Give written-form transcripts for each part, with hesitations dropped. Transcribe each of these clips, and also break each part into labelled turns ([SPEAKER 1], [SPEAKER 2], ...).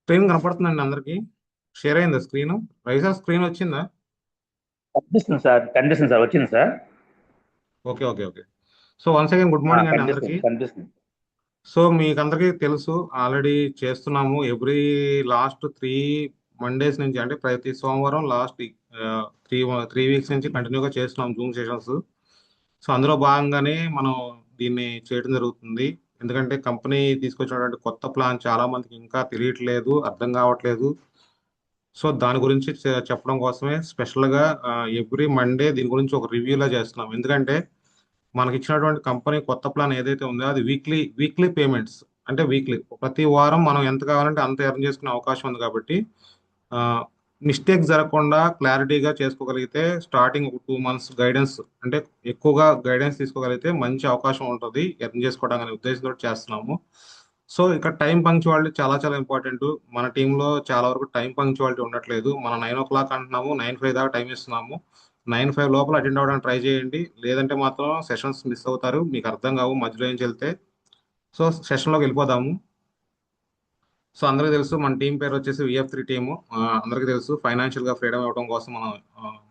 [SPEAKER 1] Screen కనపడుతుందండి అందరికి. Share అయిందా screen? రైసా స్క్రీన్ వచ్చిందా?
[SPEAKER 2] కనిపిస్తుంది సార్ వచ్చింది sir.
[SPEAKER 1] Okay, okay, okay. So once again good morning అండి అందరికి.
[SPEAKER 2] కనిపిస్తుంది.
[SPEAKER 1] సో మీకు అందరికీ తెలుసు, ఆల్రెడీ చేస్తున్నాము ఎవ్రీ లాస్ట్ 3 మండేస్ నుంచి, అంటే ప్రతి సోమవారం లాస్ట్ త్రీ త్రీ వీక్స్ నుంచి కంటిన్యూగా చేస్తున్నాం జూమ్ సెషన్స్. సో అందులో భాగంగానే మనం దీన్ని చేయడం జరుగుతుంది. ఎందుకంటే కంపెనీ తీసుకొచ్చినటువంటి కొత్త ప్లాన్ చాలా మందికి ఇంకా తెలియట్లేదు, అర్థం కావట్లేదు. సో దాని గురించి చెప్పడం కోసమే స్పెషల్గా ఎవ్రీ మండే దీని గురించి ఒక రివ్యూలా చేస్తున్నాం. ఎందుకంటే మనకి ఇచ్చినటువంటి కంపెనీ కొత్త ప్లాన్ ఏదైతే ఉందో అది వీక్లీ వీక్లీ పేమెంట్స్. అంటే వీక్లీ ప్రతి వారం మనం ఎంత కావాలంటే అంత ఎర్న్ చేసుకునే అవకాశం ఉంది కాబట్టి మిస్టేక్ జరగకుండా క్లారిటీగా చేసుకోగలిగితే స్టార్టింగ్ ఒక 2 మంత్స్ గైడెన్స్, అంటే ఎక్కువగా గైడెన్స్ తీసుకోగలిగితే మంచి అవకాశం ఉంటుంది ఎర్న్ చేసుకోవడం అనే ఉద్దేశంతో చేస్తున్నాము. సో ఇక్కడ టైం పంక్చువాలిటీ చాలా చాలా ఇంపార్టెంట్. మన టీంలో చాలా వరకు టైం పంక్చువాలిటీ ఉండట్లేదు. మనం 9 o'clock అంటున్నాము, 9:05 దాకా టైం ఇస్తున్నాము. 9:05 లోపల అటెండ్ అవ్వడానికి ట్రై చేయండి, లేదంటే మాత్రం సెషన్స్ మిస్ అవుతారు, మీకు అర్థం కావు మధ్యలో నుంచి వెళ్తే. సో సెషన్లోకి వెళ్ళిపోదాము. సో అందరికీ తెలుసు మన టీం పేరు వచ్చేసి విఎఫ్3 టీము. అందరికీ తెలుసు ఫైనాన్షియల్గా ఫ్రీడమ్ ఇవ్వడం కోసం మనం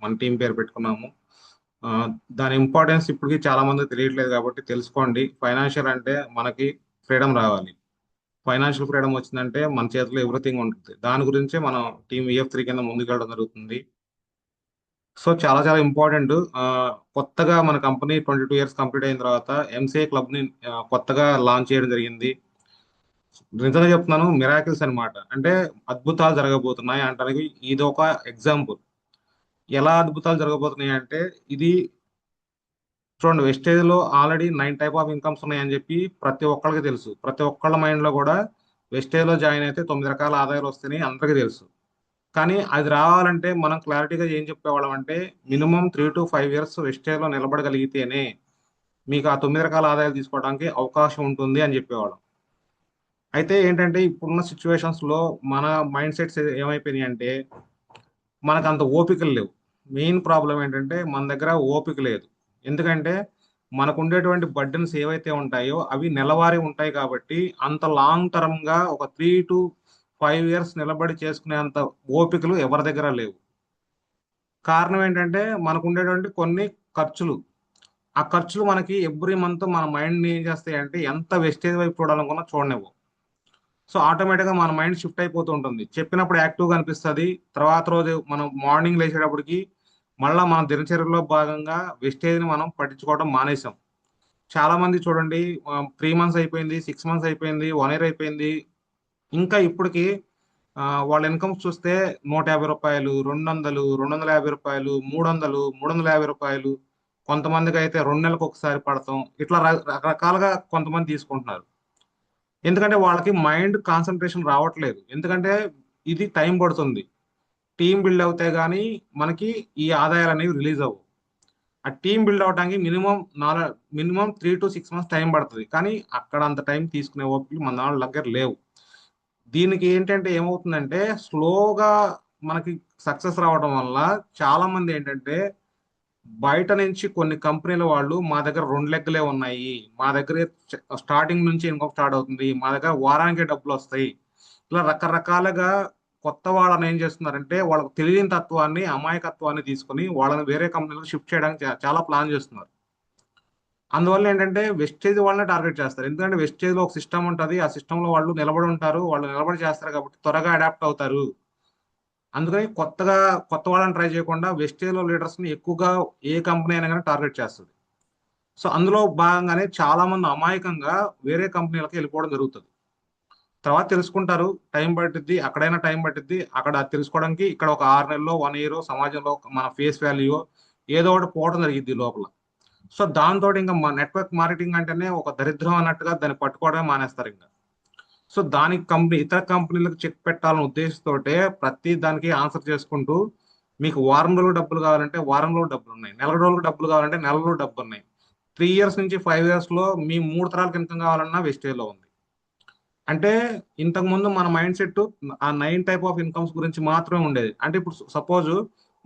[SPEAKER 1] మన టీం పేరు పెట్టుకున్నాము. ఆ, దాని ఇంపార్టెన్స్ ఇప్పటికీ చాలా మంది తెలియట్లేదు కాబట్టి తెలుసుకోండి. ఫైనాన్షియల్ అంటే మనకి ఫ్రీడమ్ రావాలి. ఫైనాన్షియల్ ఫ్రీడమ్ వచ్చిందంటే మన చేతిలో ఎవ్రీథింగ్ ఉంటుంది. దాని గురించే మనం టీం విఎఫ్3 కింద ముందుకెళ్ళడం జరుగుతుంది. సో చాలా చాలా ఇంపార్టెంట్. కొత్తగా మన కంపెనీ 22 years కంప్లీట్ అయిన తర్వాత ఎంసీఏ క్లబ్ని కొత్తగా లాంచ్ చేయడం జరిగింది. నిజంగా చెప్తున్నాను, మిరాకిల్స్ అన్నమాట. అంటే అద్భుతాలు జరగబోతున్నాయి అంటానికి ఇది ఒక ఎగ్జాంపుల్. ఎలా అద్భుతాలు జరగబోతున్నాయి అంటే, ఇది చూడండి, వెస్టేజ్ లో ఆల్రెడీ 9 type ఆఫ్ ఇన్కమ్స్ ఉన్నాయని చెప్పి ప్రతి ఒక్కరికి తెలుసు. ప్రతి ఒక్కళ్ళ మైండ్ లో కూడా వెస్టేజ్ లో జాయిన్ అయితే 9 రకాల ఆదాయాలు వస్తాయని అందరికీ తెలుసు. కానీ అది రావాలంటే మనం క్లారిటీగా ఏం చెప్పేవాళ్ళం అంటే, మినిమం 3 to 5 years వెస్టేజ్ లో నిలబడగలిగితేనే మీకు ఆ 9 రకాల ఆదాయాలు తీసుకోవడానికి అవకాశం ఉంటుంది అని చెప్పేవాళ్ళం. అయితే ఏంటంటే ఇప్పుడున్న సిచ్యువేషన్స్ లో మన మైండ్ సెట్స్ ఏమైపోయినాయి అంటే, మనకు అంత ఓపికలు లేవు. మెయిన్ ప్రాబ్లం ఏంటంటే మన దగ్గర ఓపిక లేదు. ఎందుకంటే మనకు ఉండేటువంటి బర్డెన్స్ ఏవైతే ఉంటాయో అవి నెలవారీ ఉంటాయి కాబట్టి అంత లాంగ్ టర్మ్ గా ఒక 3 to 5 years నిలబడి చేసుకునే అంత ఓపికలు ఎవరి దగ్గర లేవు. కారణం ఏంటంటే మనకు ఉండేటువంటి కొన్ని ఖర్చులు. ఆ ఖర్చులు మనకి ఎవ్రీ మంత్ మన మైండ్ ని ఏం చేస్తాయి అంటే, ఎంత వెస్టేజ్ వైపు చూడాలనుకున్నా చూడనివ్వు. సో ఆటోమేటిక్గా మన మైండ్ షిఫ్ట్ అయిపోతూ ఉంటుంది. చెప్పినప్పుడు యాక్టివ్గా అనిపిస్తుంది, తర్వాత రోజు మనం మార్నింగ్ లేచేటప్పటికి మళ్ళీ మన దినచర్యలో భాగంగా వెస్టేజ్ని మనం పట్టించుకోవడం మానేసాం. చాలా మంది చూడండి, 3 months అయిపోయింది, 6 months అయిపోయింది, 1 year అయిపోయింది, ఇంకా ఇప్పటికి వాళ్ళ ఇన్కమ్స్ చూస్తే 150 రూపాయలు, 200, 250 రూపాయలు, 300, 350 రూపాయలు, కొంతమందికి అయితే 2 నెలలకు ఒకసారి పడతాం. ఇట్లా రకరకాలుగా కొంతమంది తీసుకుంటున్నారు. ఎందుకంటే వాళ్ళకి మైండ్ కాన్సన్ట్రేషన్ రావట్లేదు. ఎందుకంటే ఇది టైం పడుతుంది. టీం బిల్డ్ అవుతే గానీ మనకి ఈ ఆదాయాలు అనేవి రిలీజ్ అవ్వవు. ఆ టీం బిల్డ్ అవడానికి మినిమం 3 to 6 months టైం పడుతుంది. కానీ అక్కడ అంత టైం తీసుకునే ఓపికలు మన వాళ్ళ దగ్గర లేవు. దీనికి ఏంటంటే ఏమవుతుందంటే, స్లోగా మనకి సక్సెస్ రావడం వల్ల చాలా మంది ఏంటంటే, బయట నుంచి కొన్ని కంపెనీల వాళ్ళు మా దగ్గర 2 లెగ్లే ఉన్నాయి, మా దగ్గర స్టార్టింగ్ నుంచి ఇన్కమ్ స్టార్ట్ అవుతుంది, మా దగ్గర వారానికి డబ్బులు వస్తాయి, ఇలా రకరకాలుగా కొత్త వాళ్ళని ఏం చేస్తున్నారంటే వాళ్ళకి తెలియని తత్వాన్ని, అమాయకత్వాన్ని తీసుకొని వాళ్ళని వేరే కంపెనీలకు షిఫ్ట్ చేయడానికి చాలా ప్లాన్ చేస్తున్నారు. అందువల్ల ఏంటంటే వెస్టేజ్ వాళ్ళని టార్గెట్ చేస్తారు. ఎందుకంటే వెస్టేజ్ లో ఒక సిస్టమ్ ఉంటుంది, ఆ సిస్టమ్ లో వాళ్ళు నిలబడి ఉంటారు, వాళ్ళు నిలబడి చేస్తారు కాబట్టి త్వరగా అడాప్ట్ అవుతారు. అందుకని కొత్త వాళ్ళని ట్రై చేయకుండా వెస్టేజ్ లో లీడర్స్ ని ఎక్కువగా ఏ కంపెనీ అయినా కానీ టార్గెట్ చేస్తుంది. సో అందులో భాగంగానే చాలా మంది అమాయకంగా వేరే కంపెనీలకు వెళ్ళిపోవడం జరుగుతుంది. తర్వాత తెలుసుకుంటారు, టైం పట్టిద్ది, అక్కడైనా టైం పట్టిద్ది. అక్కడ తెలుసుకోవడానికి ఇక్కడ ఒక 6 నెలల్లో, 1 year సమాజంలో మన ఫేస్ వాల్యూ ఏదో ఒకటి పోవడం జరిగింది లోపల. సో దాంతో ఇంకా మా నెట్వర్క్ మార్కెటింగ్ అంటేనే ఒక దరిద్రం అన్నట్టుగా దాన్ని పట్టుకోవడమే మానేస్తారు ఇంకా. సో దానికి ఇతర కంపెనీలకు చెక్ పెట్టాలనే ఉద్దేశంతోటే ప్రతి దానికి ఆన్సర్ చేసుకుంటూ, మీకు వారం రోజులు డబ్బులు కావాలంటే వారం రోజులు డబ్బులు ఉన్నాయి, నెల రోజులకు డబ్బులు కావాలంటే నెల రోజులు డబ్బులు ఉన్నాయి. 3 years నుంచి 5 years లో మీ 3 తరాలకు ఇన్కమ్ కావాలన్నా వెస్టేజ్ లో ఉంది. అంటే ఇంతకు ముందు మన మైండ్ సెట్ ఆ 9 type ఆఫ్ ఇన్కమ్స్ గురించి మాత్రమే ఉండేది. అంటే ఇప్పుడు సపోజ్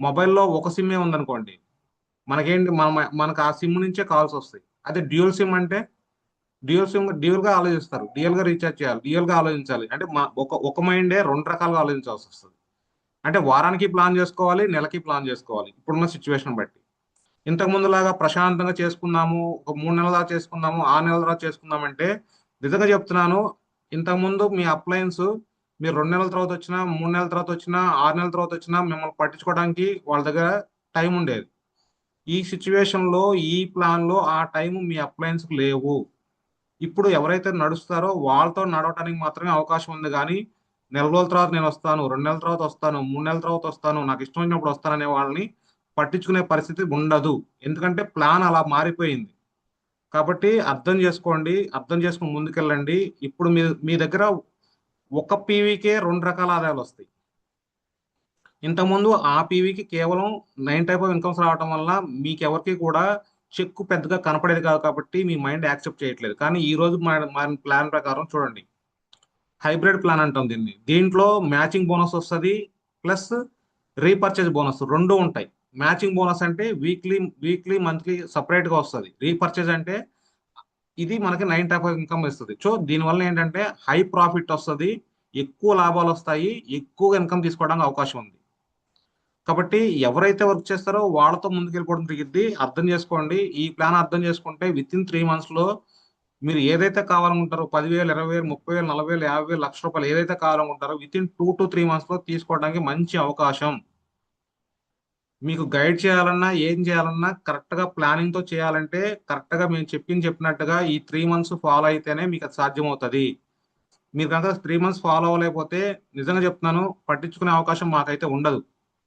[SPEAKER 1] మొబైల్లో ఒక సిమ్మే ఉందనుకోండి, మనకేంటి మనకు ఆ సిమ్ నుంచే కాల్స్ వస్తాయి. అదే డ్యూయల్ సిమ్ అంటే డ్యూయల్ గా ఆలోచిస్తారు, డ్యూయల్ గా రీఛార్జ్ చేయాలి, డ్యూయల్ గా ఆలోచించాలి. అంటే మా ఒక మైండే రెండు రకాలుగా ఆలోచించాల్సి వస్తుంది. అంటే వారానికి ప్లాన్ చేసుకోవాలి, నెలకి ప్లాన్ చేసుకోవాలి ఇప్పుడున్న సిచ్యువేషన్ బట్టి. ఇంతకు ముందులాగా ప్రశాంతంగా చేసుకుందాము, ఒక 3 నెలల దాకా చేసుకుందాము, 6 నెలల దాకా చేసుకుందామంటే నిజంగా చెప్తున్నాను, ఇంతకుముందు మీ అప్లయన్స్ మీరు 2 నెలల తర్వాత వచ్చినా, 3 నెలల తర్వాత వచ్చినా, 6 నెలల తర్వాత వచ్చినా మిమ్మల్ని పట్టించుకోవడానికి వాళ్ళ దగ్గర టైం ఉండేది. ఈ సిచ్యువేషన్ లో ఈ ప్లాన్ లో ఆ టైం మీ అప్లయన్స్ లేవు. ఇప్పుడు ఎవరైతే నడుస్తారో వాళ్ళతో నడవటానికి మాత్రమే అవకాశం ఉంది. కానీ నెల రోజుల తర్వాత నేను వస్తాను, 2 నెలల తర్వాత వస్తాను, 3 నెలల తర్వాత వస్తాను, నాకు ఇష్టం వచ్చినప్పుడు వస్తాననే వాళ్ళని పట్టించుకునే పరిస్థితి ఉండదు. ఎందుకంటే ప్లాన్ అలా మారిపోయింది. కాబట్టి అర్థం చేసుకోండి, అర్థం చేసుకుని ముందుకెళ్ళండి. ఇప్పుడు మీ మీ దగ్గర ఒక పీవీకే రెండు రకాల ఆదాయాలు వస్తాయి. ఇంతకుముందు ఆ పీవీకి కేవలం 9 టైప్ ఆఫ్ ఇన్కమ్స్ రావటం వల్ల మీకెవరికి కూడా చెక్కు పెద్దగా కనపడేది కాదు, కాబట్టి మీ మైండ్ యాక్సెప్ట్ చేయట్లేదు. కానీ ఈ రోజు మారిన ప్లాన్ ప్రకారం చూడండి, హైబ్రిడ్ ప్లాన్ అంటాం దీన్ని. దీంట్లో మ్యాచింగ్ బోనస్ వస్తుంది, ప్లస్ రీపర్చేజ్ బోనస్ రెండు ఉంటాయి. మ్యాచింగ్ బోనస్ అంటే వీక్లీ వీక్లీ మంత్లీ సపరేట్ గా వస్తుంది. రీపర్చేజ్ అంటే ఇది మనకి 9 టైప్ ఆఫ్ ఇన్కమ్ ఇస్తుంది. సో దీనివల్ల ఏంటంటే హై ప్రాఫిట్ వస్తుంది, ఎక్కువ లాభాలు వస్తాయి, ఎక్కువగా ఇన్కమ్ తీసుకోవడానికి అవకాశం ఉంది. కాబట్టి ఎవరైతే వర్క్ చేస్తారో వాళ్ళతో ముందుకెళ్ళిపోవడం జరిగింది. అర్థం చేసుకోండి, ఈ ప్లాన్ అర్థం చేసుకుంటే విత్ ఇన్ 3 మంత్స్ లో మీరు ఏదైతే కావాలనుకుంటారో 10,000, 20,000, 30,000, 40,000, 50,000, ₹1,00,000 ఏదైతే కావాలనుకుంటారో విత్ ఇన్ 2 to 3 months లో తీసుకోవడానికి మంచి అవకాశం. మీకు గైడ్ చేయాలన్నా ఏం చేయాలన్నా కరెక్ట్ గా ప్లానింగ్ తో చేయాలంటే కరెక్ట్ గా మేము చెప్పినట్టుగా ఈ 3 మంత్స్ ఫాలో అయితేనే మీకు అది సాధ్యమవుతుంది. మీరు కనుక 3 మంత్స్ ఫాలో అవ్వలేకపోతే నిజంగా చెప్తున్నాను, పట్టించుకునే అవకాశం మాకైతే ఉండదు.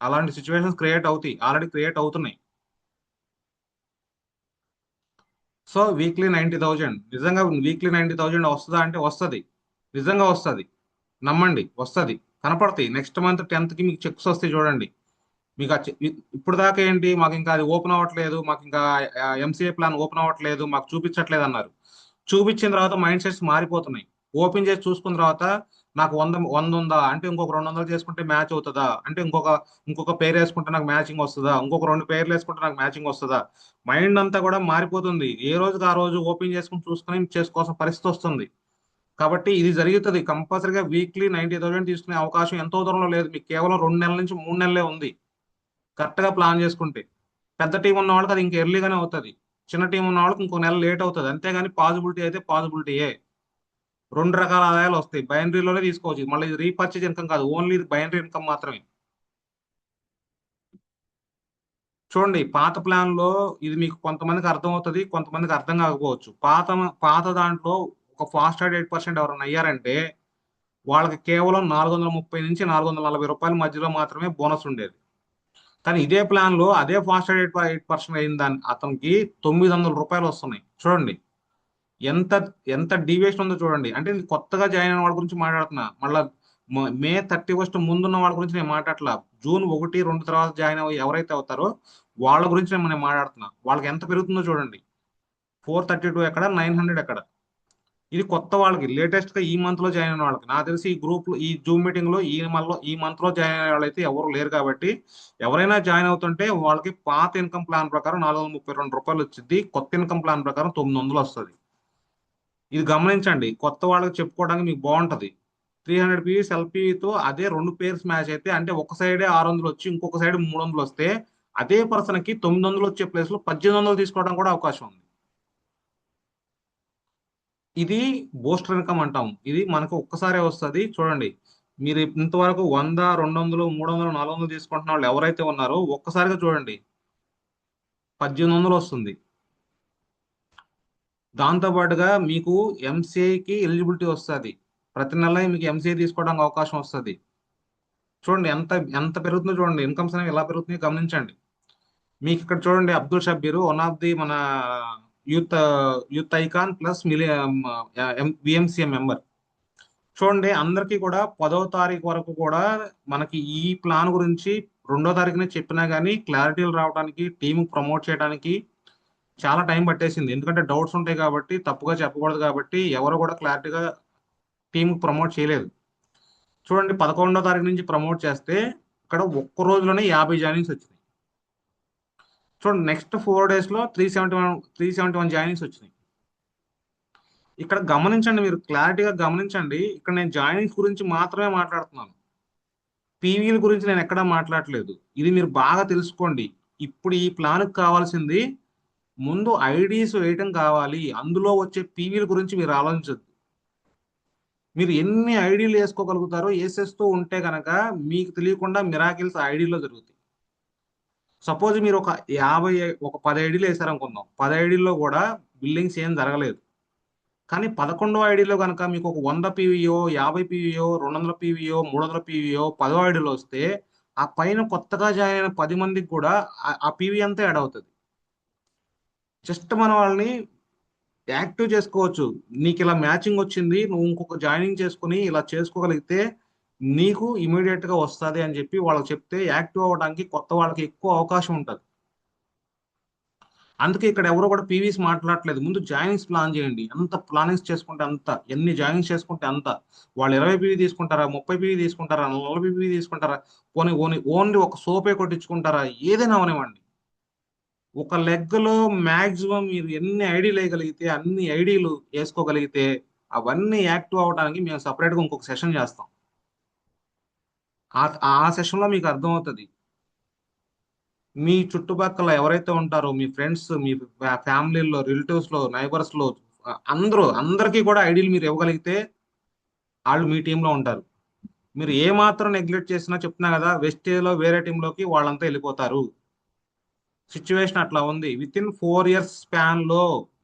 [SPEAKER 1] అలాంటి సిచ్యువేషన్స్ క్రియేట్ అవుతాయి, ఆల్రెడీ క్రియేట్ అవుతున్నాయి. సో వీక్లీ 90,000, నిజంగా వీక్లీ 90,000 వస్తుందా అంటే వస్తుంది, నిజంగా వస్తుంది. నమ్మండి, వస్తుంది. కనపడతాయి. నెక్స్ట్ మంత్ 10th కి మీకు చెక్స్ వస్తాయి చూడండి. మీకు ఇప్పుడు దాకా ఏంటి, మాకు ఇంకా అది ఓపెన్ అవ్వట్లేదు, మాకు ఇంకా ఎంసీఏ ప్లాన్ ఓపెన్ అవ్వట్లేదు, మాకు చూపించట్లేదు అన్నారు. చూపించిన తర్వాత మైండ్ సెట్స్ మారిపోతున్నాయి. ఓపెన్ చేసి చూసుకున్న తర్వాత నాకు 100 ఉందా అంటే ఇంకొక 200 చేసుకుంటే మ్యాచ్ అవుతుందా అంటే ఇంకొక పేరు వేసుకుంటే నాకు మ్యాచింగ్ వస్తుందా, ఇంకొక 2 పేర్లు వేసుకుంటే నాకు మ్యాచింగ్ వస్తుందా. మైండ్ అంతా కూడా మారిపోతుంది. ఏ రోజుకి ఆ రోజు ఓపెన్ చేసుకుని చూసుకుని చేసుకోవాల్సిన పరిస్థితి వస్తుంది. కాబట్టి ఇది జరుగుతుంది కంపల్సరీగా. వీక్లీ 90,000 తీసుకునే అవకాశం ఎంతో దూరంలో లేదు, మీకు కేవలం 2 నెలల నుంచి 3 నెలలే ఉంది. కరెక్ట్ గా ప్లాన్ చేసుకుంటే పెద్ద టీం ఉన్న వాళ్ళకి అది ఇంకా ఎర్లీగానే అవుతుంది, చిన్న టీం ఉన్న వాళ్ళకి ఇంకో నెల లేట్ అవుతుంది. అంతేగాని పాసిబిలిటీ అయితే పాసిబిలిటీయే. రెండు రకాల ఆదాయాలు వస్తాయి, బైనరీలోనే తీసుకోవచ్చు. మళ్ళీ ఇది రీపర్చేజ్ ఇన్కమ్ కాదు, ఓన్లీ ఇది బైనరీ ఇన్కమ్ మాత్రమే. చూడండి, పాత ప్లాన్ లో ఇది మీకు కొంతమందికి అర్థం అవుతుంది, కొంతమందికి అర్థం కాకపోవచ్చు. పాత దాంట్లో ఒక ఫాస్ట్ 8% ఎవరైనా అయ్యారంటే వాళ్ళకి కేవలం 430 నుంచి ₹440 మధ్యలో మాత్రమే బోనస్ ఉండేది. కానీ ఇదే ప్లాన్ లో అదే ఫాస్ట్ 8% అయిన దాని అతనికి ₹900 వస్తున్నాయి. చూడండి ఎంత ఎంత డీవియేషన్ ఉందో చూడండి. అంటే ఇది కొత్తగా జాయిన్ అయిన వాళ్ళ గురించి మాట్లాడుతున్నా. మళ్ళా మే 31 ముందున్న వాళ్ళ గురించి నేను మాట్లాడట్లా. జూన్ 1, 2 తర్వాత జాయిన్ అయ్యి ఎవరైతే అవుతారో వాళ్ళ గురించి నేను మాట్లాడుతున్నా. వాళ్ళకి ఎంత పెరుగుతుందో చూడండి. 432 ఎక్కడ, 900 ఎక్కడ. ఇది కొత్త వాళ్ళకి, లేటెస్ట్ గా ఈ మంత్ లో జాయిన్ అయిన వాళ్ళకి. నాకు తెలిసి ఈ గ్రూప్ లో, ఈ జూమ్ మీటింగ్ లో ఈ మంత్ లో జాయిన్ అయిన వాళ్ళు అయితే ఎవరు లేరు. కాబట్టి ఎవరైనా జాయిన్ అవుతుంటే వాళ్ళకి పాత ఇన్కమ్ ప్లాన్ ప్రకారం ₹432 వచ్చింది, కొత్త ఇన్కమ్ ప్లాన్ ప్రకారం 900 వస్తుంది. ఇది గమనించండి, కొత్త వాళ్ళకి చెప్పుకోవడానికి మీకు బాగుంటది. 300 పీవీస్ ఎల్పీతో అదే 2 పేర్స్ మ్యాచ్ అయితే, అంటే ఒక సైడే 600 వచ్చి ఇంకొక సైడ్ 300 వస్తే అదే పర్సన్ కి 900 వచ్చే ప్లేస్ లో 1800 తీసుకోవడం కూడా అవకాశం ఉంది. ఇది బూస్టర్ ఇన్కమ్ అంటాం. ఇది మనకు ఒక్కసారే వస్తుంది. చూడండి, మీరు ఇంతవరకు 100, 200, 300, 400 తీసుకుంటున్న వాళ్ళు ఎవరైతే ఉన్నారో ఒక్కసారిగా చూడండి 1800 వస్తుంది. దాంతో పాటుగా మీకు ఎంసీఐకి ఎలిజిబిలిటీ వస్తుంది. ప్రతి నెల మీకు ఎంసీఐ తీసుకోవడానికి అవకాశం వస్తుంది. చూడండి ఎంత ఎంత పెరుగుతుందో చూడండి, ఇన్కమ్స్ అనేవి ఎలా పెరుగుతున్నాయో గమనించండి. మీకు ఇక్కడ చూడండి, Abdul Shabbir one of the మన youth youth icon plus VMCM member. చూడండి అందరికీ కూడా 10వ తారీఖు వరకు కూడా మనకి ఈ ప్లాన్ గురించి 2వ తారీఖునే చెప్పినా కానీ క్లారిటీలు రావడానికి, టీం ప్రమోట్ చేయడానికి చాలా టైం పట్టేసింది. ఎందుకంటే డౌట్స్ ఉంటాయి కాబట్టి, తప్పుగా చెప్పకూడదు కాబట్టి ఎవరు కూడా క్లారిటీగా టీం ప్రమోట్ చేయలేదు. చూడండి 11వ తారీఖు నుంచి ప్రమోట్ చేస్తే ఇక్కడ ఒక్క రోజులోనే 50 జాయినింగ్స్ వచ్చినాయి. చూడండి నెక్స్ట్ 4 days లో 371 జాయినింగ్స్ వచ్చినాయి. ఇక్కడ గమనించండి, మీరు క్లారిటీగా గమనించండి. ఇక్కడ నేను జాయినింగ్స్ గురించి మాత్రమే మాట్లాడుతున్నాను. పీవీల గురించి నేను ఎక్కడా మాట్లాడట్లేదు. ఇది మీరు బాగా తెలుసుకోండి. ఇప్పుడు ఈ ప్లాన్కి కావాల్సింది ముందు ఐడీస్ వేయటం కావాలి. అందులో వచ్చే పీవీల గురించి మీరు ఆలోచించద్దు. మీరు ఎన్ని ఐడీలు వేసుకోగలుగుతారో వేసేస్తూ ఉంటే కనుక మీకు తెలియకుండా మిరాకిల్స్ ఐడీలో జరుగుతాయి. సపోజ్ మీరు ఒక 50 ఒక 10 ఐడీలు వేసారనుకుందాం. 10 ఐడీల్లో కూడా బిల్లింగ్స్ ఏం జరగలేదు. కానీ 11వ ఐడీలో కనుక మీకు ఒక 100 పీవీఓ, 50 పీవీఓ, 200 పీవీఓ, 300 పీవీఓ 10వ ఐడీలో వస్తే ఆ పైన కొత్తగా జాయిన్ అయిన 10 మందికి కూడా ఆ పీవీ అంతా యాడ్ అవుతుంది. జస్ట్ మనం వాళ్ళని యాక్టివ్ చేసుకోవచ్చు. నీకు ఇలా మ్యాచింగ్ వచ్చింది, నువ్వు ఇంకొక జాయినింగ్ చేసుకుని ఇలా చేసుకోగలిగితే నీకు ఇమీడియట్ గా వస్తుంది అని చెప్పి వాళ్ళకి చెప్తే యాక్టివ్ అవ్వడానికి కొత్త వాళ్ళకి ఎక్కువ అవకాశం ఉంటుంది. అందుకే ఇక్కడ ఎవరు కూడా పీవీస్ మాట్లాడట్లేదు. ముందు జాయినింగ్స్ ప్లాన్ చేయండి. ఎంత ప్లానింగ్స్ చేసుకుంటే అంత, ఎన్ని జాయినింగ్స్ చేసుకుంటే అంత. వాళ్ళు 20 పీవీ తీసుకుంటారా, 30 పీవీ తీసుకుంటారా, 40 పీవీ తీసుకుంటారా, పోనీ ఓన్లీ ఓన్లీ ఒక సోపే కొట్టించుకుంటారా, ఏదైనా అవనివ్వండి. ఒక లెగ్ లో మాక్సిమం మీరు ఎన్ని ఐడీలు వేయగలిగితే అన్ని ఐడీలు వేసుకోగలిగితే అవన్నీ యాక్టివ్ అవడానికి మేము సపరేట్ గా ఇంకొక సెషన్ చేస్తాం. ఆ ఆ సెషన్ లో మీకు అర్థమవుతుంది. మీ చుట్టుపక్కల ఎవరైతే ఉంటారో మీ ఫ్రెండ్స్, మీ ఫ్యామిలీలో, రిలేటివ్స్ లో, నైబర్స్ లో అందరికీ కూడా ఐడీలు మీరు ఇవ్వగలిగితే వాళ్ళు మీ టీంలో ఉంటారు. మీరు ఏ మాత్రం నెగ్లెక్ట్ చేసినా చెప్తున్నా కదా, వెస్టేజ్ లో వేరే టీంలోకి వాళ్ళంతా వెళ్ళిపోతారు. సిచ్యువేషన్ అట్లా ఉంది. విత్ ఇన్ 4 ఇయర్స్ స్పాన్ లో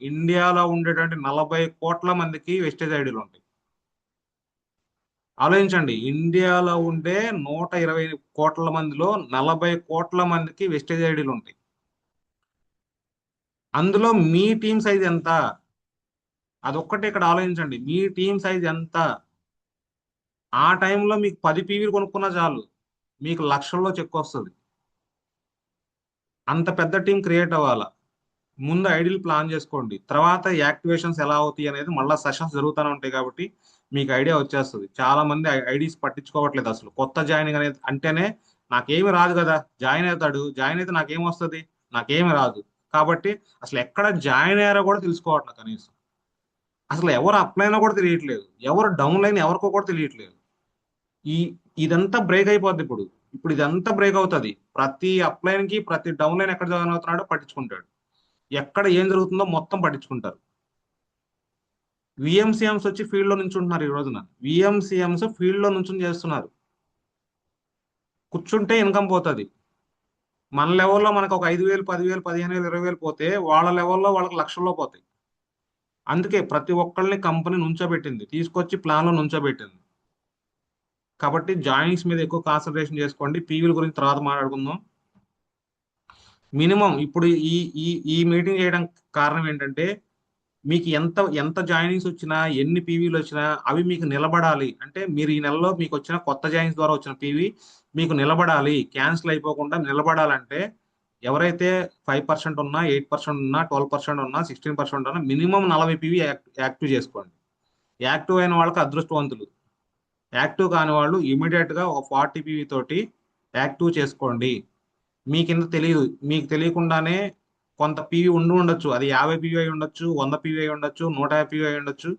[SPEAKER 1] ఇండియాలో ఉండేటువంటి 40 కోట్ల మందికి వెస్టేజ్ ఐడీలు ఉంటాయి. ఆలోచించండి, ఇండియాలో ఉండే 120 కోట్ల మందిలో 40 కోట్ల మందికి వెస్టేజ్ ఐడీలు ఉంటాయి. అందులో మీ టీం సైజ్ ఎంత? అదొక్కటే ఇక్కడ ఆలోచించండి. మీ టీం సైజ్ ఎంత? ఆ టైంలో మీకు 10 పీవీలు కొనుక్కున్నా చాలు, మీకు లక్షల్లో చెక్ వస్తుంది. అంత పెద్ద టీం క్రియేట్ అవ్వాలా. ముందు ఐడీలు ప్లాన్ చేసుకోండి. తర్వాత యాక్టివేషన్స్ ఎలా అవుతాయి అనేది మళ్ళీ సెషన్స్ జరుగుతూనే ఉంటాయి కాబట్టి మీకు ఐడియా వచ్చేస్తుంది. చాలా మంది ఐడీస్ పట్టించుకోవట్లేదు అసలు. కొత్త జాయినింగ్ అనేది అంటేనే నాకేమి రాదు కదా, జాయిన్ అవుతాడు, జాయిన్ అయితే నాకేం వస్తుంది, నాకేమి రాదు. కాబట్టి అసలు ఎక్కడ జాయిన్ అయ్యారో కూడా తెలుసుకోవట్లేదు కనీసం. అసలు ఎవరు అప్లై అయినా కూడా తెలియట్లేదు, ఎవరు డౌన్ లైన్ ఎవరికో కూడా తెలియట్లేదు. ఈ ఇదంతా బ్రేక్ అయిపోద్ది ఇప్పుడు. ఇప్పుడు ఇదంతా బ్రేక్ అవుతుంది. ప్రతి అప్లైన్ కి ప్రతి డౌన్ లైన్ ఎక్కడ జాయిన్ అవుతున్నాడో పట్టించుకుంటాడు. ఎక్కడ ఏం జరుగుతుందో మొత్తం పట్టించుకుంటారు. విఎంసీఎంస్ వచ్చి ఫీల్డ్ లో నుంచి ఉంటున్నారు ఈ రోజున. విఎంసీఎంస్ ఫీల్డ్ లో నుంచి చేస్తున్నారు. కూర్చుంటే ఇన్కమ్ పోతుంది. మన లెవెల్లో మనకు ఒక 5,000, 10,000, 15,000, 20,000 పోతే వాళ్ళ లెవెల్లో వాళ్ళకి లక్షల్లో పోతాయి. అందుకే ప్రతి ఒక్కళ్ళని కంపెనీ నుంచోబెట్టింది, తీసుకొచ్చి ప్లాన్ లో నుంచోబెట్టింది. కాబట్టి జాయినింగ్స్ మీద ఎక్కువ కాన్సన్ట్రేషన్ చేసుకోండి. పీవీల గురించి తర్వాత మాట్లాడుకుందాం. మినిమం ఇప్పుడు ఈ ఈ ఈ మీటింగ్ చేయడం కారణం ఏంటంటే మీకు ఎంత ఎంత జాయినింగ్స్ వచ్చినా, ఎన్ని పీవీలు వచ్చినా అవి మీకు నిలబడాలి. అంటే మీరు ఈ నెలలో మీకు వచ్చిన కొత్త జాయినింగ్స్ ద్వారా వచ్చిన పీవీ మీకు నిలబడాలి, క్యాన్సిల్ అయిపోకుండా నిలబడాలంటే ఎవరైతే 5% ఉన్నా, 8% ఉన్నా, 12% ఉన్నా, 16% ఉన్నా మినిమం 40 పీవీ యాక్టివ్ చేసుకోండి. యాక్టివ్ అయిన వాళ్ళకి అదృష్టవంతులు. యాక్టివ్ కాని వాళ్ళు ఇమీడియట్ గా ఒక 40 పీవీ తోటి యాక్టివ్ చేసుకోండి. మీ కింద తెలియదు, మీకు తెలియకుండానే కొంత పీవీ ఉండి ఉండొచ్చు. అది 50 పీవీ అయి ఉండొచ్చు, 100 పీవీ అయి ఉండొచ్చు, 150 పీవీ అయి ఉండొచ్చు.